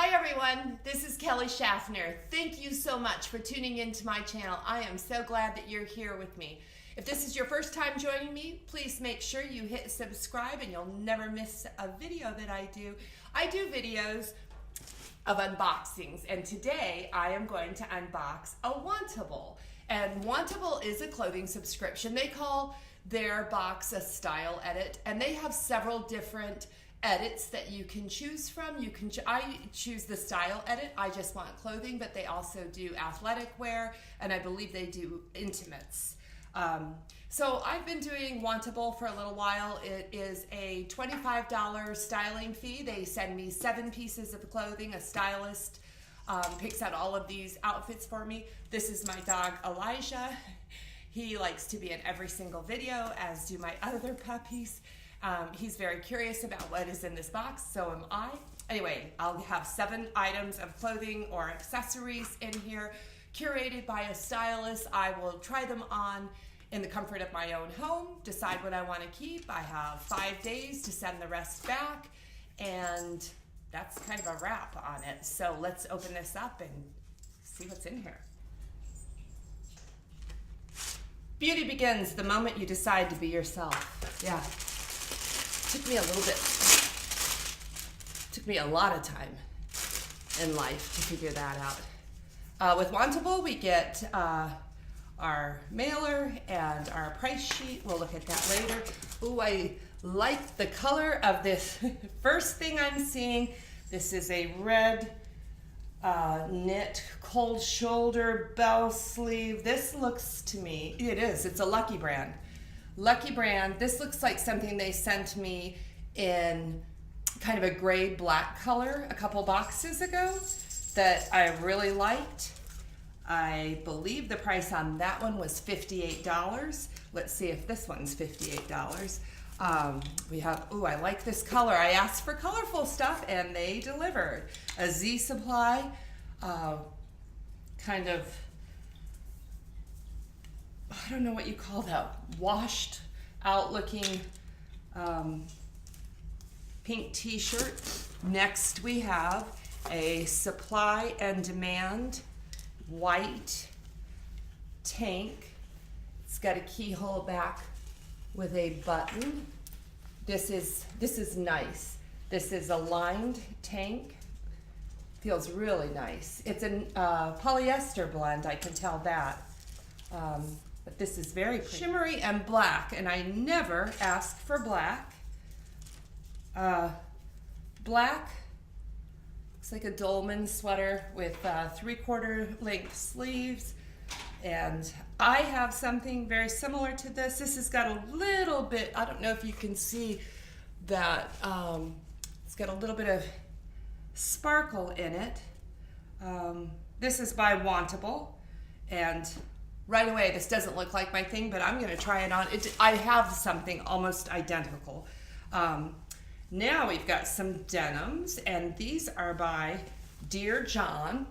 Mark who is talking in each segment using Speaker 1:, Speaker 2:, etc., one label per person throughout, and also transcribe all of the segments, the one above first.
Speaker 1: Hi everyone, this is Kelly Schaffner. Thank you so much for tuning into my channel. I am so glad that you're here with me. If this is your first time joining me, please make sure you hit subscribe and you'll never miss a video that I do. I do videos of unboxings, and today I am going to unbox a Wantable. And Wantable is a clothing subscription. They call their box a style edit, and they have several different edits that you can choose from. I choose the style edit. I just want clothing, but they also do athletic wear, and I believe they do intimates. So I've been doing Wantable for a little while. It is a $25 styling fee. They send me 7 pieces of clothing. A stylist picks out all of these outfits for me. This is my dog Elijah. He likes to be in every single video, as do my other puppies. He's very curious about what is in this box, so am I. Anyway, I'll have 7 items of clothing or accessories in here, curated by a stylist. I will try them on in the comfort of my own home, decide what I want to keep. I have 5 days to send the rest back, and that's kind of a wrap on it. So let's open this up and see what's in here. Beauty begins the moment you decide to be yourself. Yeah. Took me a lot of time in life to figure that out. With Wantable, we get our mailer and our price sheet. We'll look at that later. Ooh, I like the color of this first thing I'm seeing. This is a red knit cold shoulder bell sleeve. This looks to me, it's a Lucky brand. Lucky brand. This looks like something they sent me in kind of a gray black color a couple boxes ago that I really liked. I believe the price on that one was $58. Let's see if this one's $58. We have, ooh, I like this color. I asked for colorful stuff and they delivered. A Z Supply, kind of, I don't know what you call that, washed out looking pink t-shirt. Next we have a Supply and Demand white tank. It's got a keyhole back with a button. This is nice. This is a lined tank. Feels really nice. It's a polyester blend, I can tell that. But this is very pretty. Shimmery and black, and I never ask for black. Black looks like a dolman sweater with 3/4 length sleeves, and I have something very similar to this. This has got a little bit, I don't know if you can see that, it's got a little bit of sparkle in it. This is by Wantable, and right away, this doesn't look like my thing, but I'm going to try it on. I have something almost identical. Now we've got some denims, and these are by Dear John.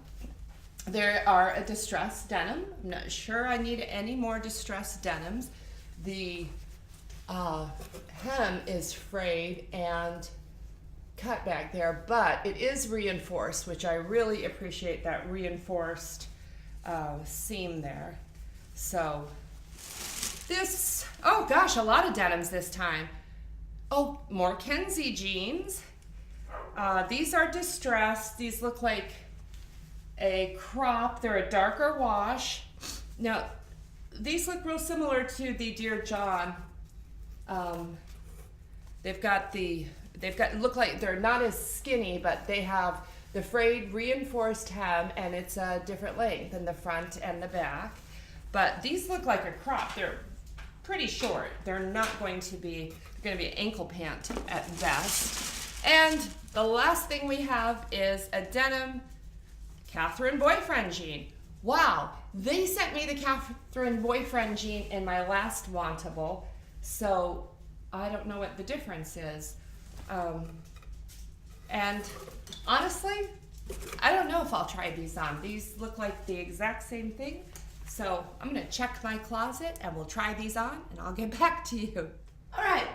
Speaker 1: They are a distressed denim. I'm not sure I need any more distressed denims. The hem is frayed and cut back there, but it is reinforced, which I really appreciate that reinforced seam there. So this, oh gosh, a lot of denims this time. Oh, more Kenzie jeans. These are distressed. These look like a crop. They're a darker wash. Now, these look real similar to the Dear John. Look like they're not as skinny, but they have the frayed reinforced hem, and it's a different length in the front and the back. But these look like a crop. They're pretty short. They're not going to be, they're going to be an ankle pant at best. And the last thing we have is a denim Catherine boyfriend jean. Wow, they sent me the Catherine boyfriend jean in my last Wantable, so I don't know what the difference is. And honestly, I don't know if I'll try these on. These look like the exact same thing. So I'm gonna check my closet and we'll try these on and I'll get back to you. All right,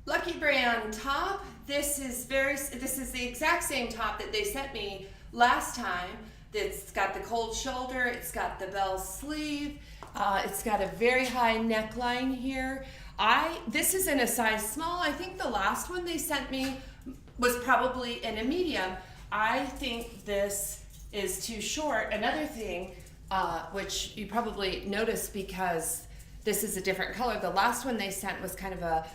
Speaker 1: Lucky brand top. This is the exact same top that they sent me last time. It's got the cold shoulder, it's got the bell sleeve, it's got a very high neckline here. This is in a size small. I think the last one they sent me was probably in a medium. I think this is too short. Another thing, which you probably noticed because this is a different color, the last one they sent was kind of a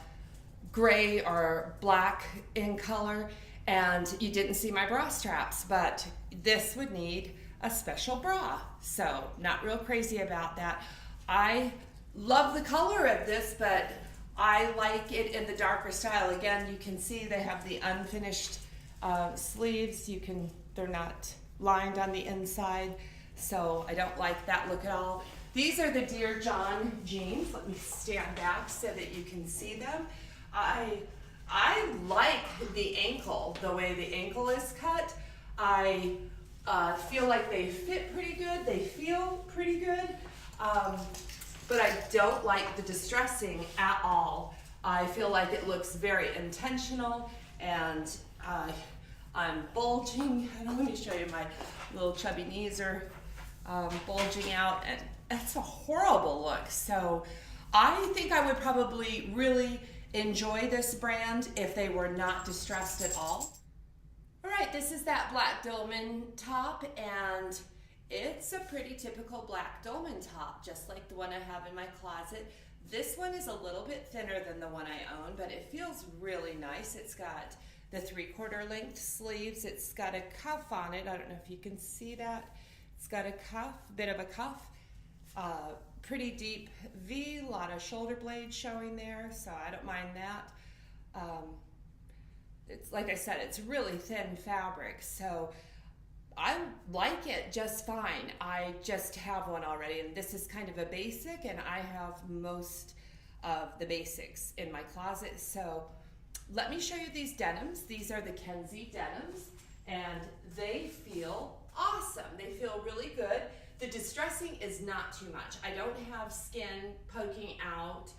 Speaker 1: gray or black in color, and you didn't see my bra straps, but this would need a special bra. So not real crazy about that. I love the color of this, but I like it in the darker style. Again, you can see they have the unfinished sleeves. They're not lined on the inside, so I don't like that look at all. These are the Dear John jeans. Let me stand back so that you can see them. I like the ankle, the way the ankle is cut. I feel like they fit pretty good. They feel pretty good. But I don't like the distressing at all. I feel like it looks very intentional, and I'm bulging. Let me show you, my little chubby knees are bulging out, and that's a horrible look. So I think I would probably really enjoy this brand if they were not distressed at all. All right, this is that black dolman top, and it's a pretty typical black dolman top, just like the one I have in my closet. This one is a little bit thinner than the one I own, but it feels really nice. It's got the 3/4 length sleeves. It's got a cuff on it. I don't know if you can see that. It's got a cuff, bit of a cuff, pretty deep V, a lot of shoulder blades showing there, so I don't mind that. It's like I said, it's really thin fabric, so I like it just fine. I just have one already, and this is kind of a basic, and I have most of the basics in my closet. So let me show you these denims. These are the Kenzie denims, and they feel awesome. They feel really good. The distressing is not too much. I don't have skin poking out,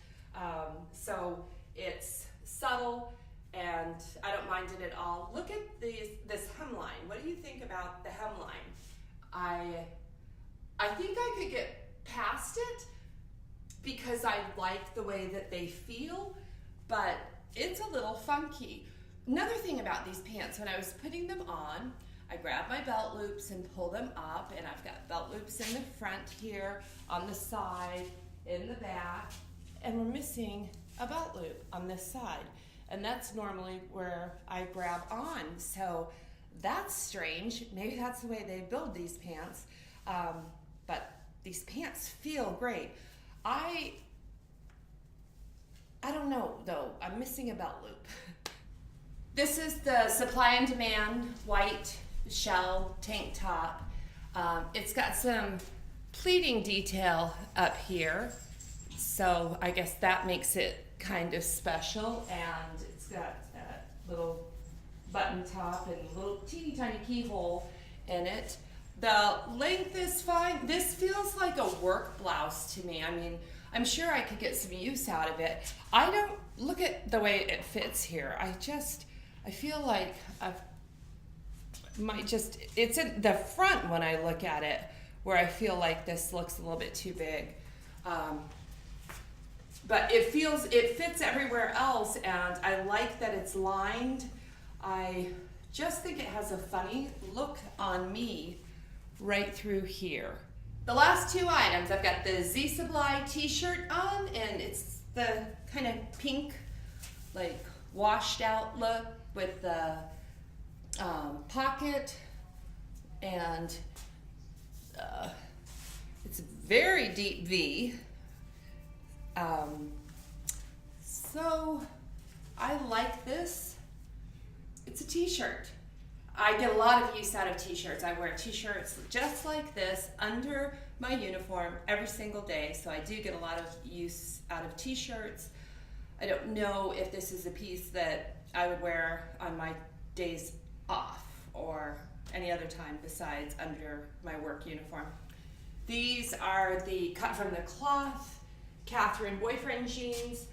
Speaker 1: so it's subtle, and I don't mind it at all. Look at this hemline. What do you think about the hemline? I think I could get past it because I like the way that they feel, but it's a little funky. Another thing about these pants, when I was putting them on, I grab my belt loops and pull them up, and I've got belt loops in the front here, on the side, in the back, and we're missing a belt loop on this side. And that's normally where I grab on. So that's strange. Maybe that's the way they build these pants. But these pants feel great. I don't know though, I'm missing a belt loop. This is the Supply and Demand white shell tank top. It's got some pleating detail up here, so I guess that makes it kind of special, and it's got that little button top and a little teeny tiny keyhole in it. The length is fine. This feels like a work blouse to me. I mean, I'm sure I could get some use out of it. I don't look at the way it fits here. I feel like it's in the front when I look at it where I feel like this looks a little bit too big. But it fits everywhere else, and I like that it's lined. I just think it has a funny look on me right through here. The last two items, I've got the Z Supply t-shirt on, and it's the kind of pink, like washed out look with the pocket, and it's a very deep V. So I like this. It's a t-shirt. I get a lot of use out of t-shirts. I wear t-shirts just like this under my uniform every single day, so I do get a lot of use out of t-shirts. I don't know if this is a piece that I would wear on my days off or any other time besides under my work uniform. These are the cut from the cloth Catherine boyfriend jeans.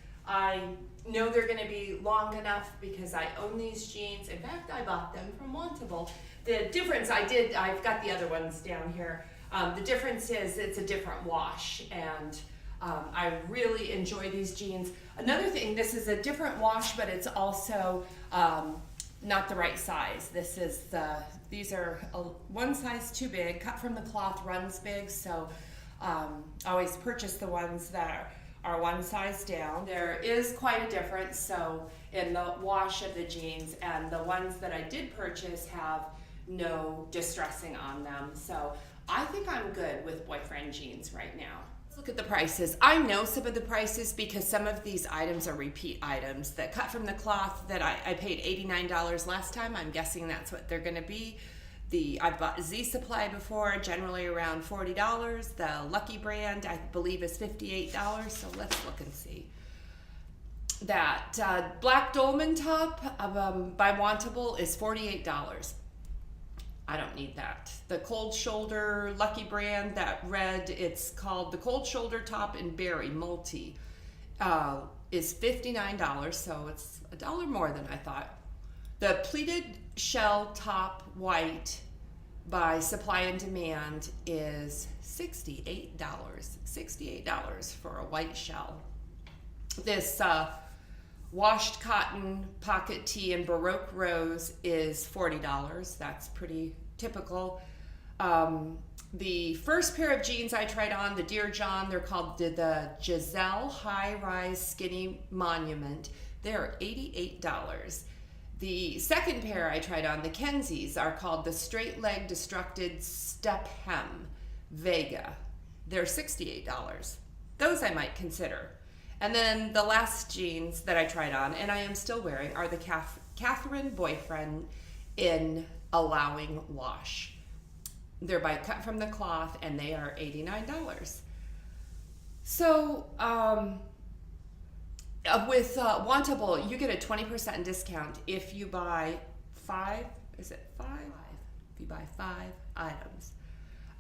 Speaker 1: know they're gonna be long enough because I own these jeans. In fact, I bought them from Wantable. The difference I've got the other ones down here. The difference is it's a different wash, and I really enjoy these jeans. Another thing, this is a different wash, but it's also not the right size. These are one size too big, cut from the cloth, runs big, so I always purchase the ones that are one size down. There is quite a difference so in the wash of the jeans, and the ones that I did purchase have no distressing on them. So I think I'm good with boyfriend jeans right now. Let's look at the prices. I know some of the prices because some of these items are repeat items. The cut from the cloth that I paid $89 last time, I'm guessing that's what they're gonna be. I've bought Z Supply before, generally around $40. The Lucky brand, I believe, is $58. So let's look and see. That black dolman top by Wantable is $48. I don't need that. The cold shoulder Lucky brand, that red, it's called the cold shoulder top in berry multi, is $59. So it's $1 more than I thought. The pleated shell top white by Supply and Demand is $68. $68 for a white shell. This washed cotton pocket tee in Baroque Rose is $40. That's pretty typical. The first pair of jeans I tried on, the Dear John, they're called the Giselle High Rise Skinny Monument. They're $88. The second pair I tried on, the Kenzies, are called the Straight Leg Destructed Step Hem Vega. They're $68. Those I might consider. And then the last jeans that I tried on, and I am still wearing, are the Catherine Boyfriend in Allowing Wash. They're by Cut from the Cloth, and they are $89. So, with Wantable, you get a 20% discount if you buy five? If you buy 5 items.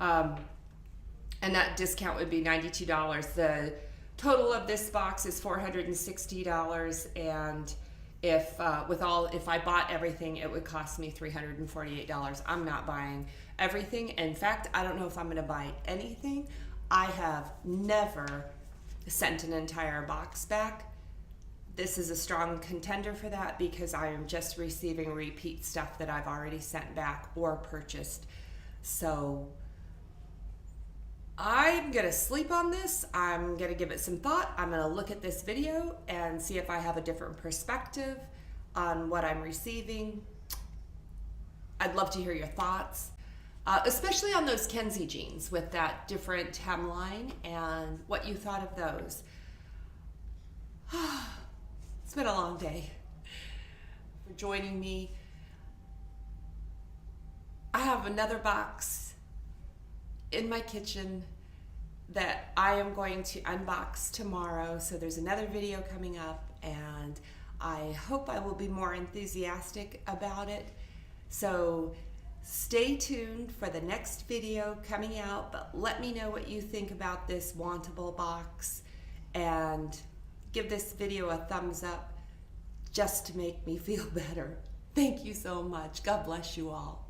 Speaker 1: And that discount would be $92. The total of this box is $460, and if I bought everything, it would cost me $348. I'm not buying everything. In fact, I don't know if I'm gonna buy anything. I have never sent an entire box back. This is a strong contender for that because I am just receiving repeat stuff that I've already sent back or purchased. So I'm gonna sleep on this. I'm gonna give it some thought. I'm gonna look at this video and see if I have a different perspective on what I'm receiving. I'd love to hear your thoughts, especially on those Kenzie jeans with that different hemline and what you thought of those. It's been a long day. For joining me. I have another box in my kitchen that I am going to unbox tomorrow. So there's another video coming up, and I hope I will be more enthusiastic about it. So stay tuned for the next video coming out, but let me know what you think about this Wantable box, and give this video a thumbs up just to make me feel better. Thank you so much. God bless you all.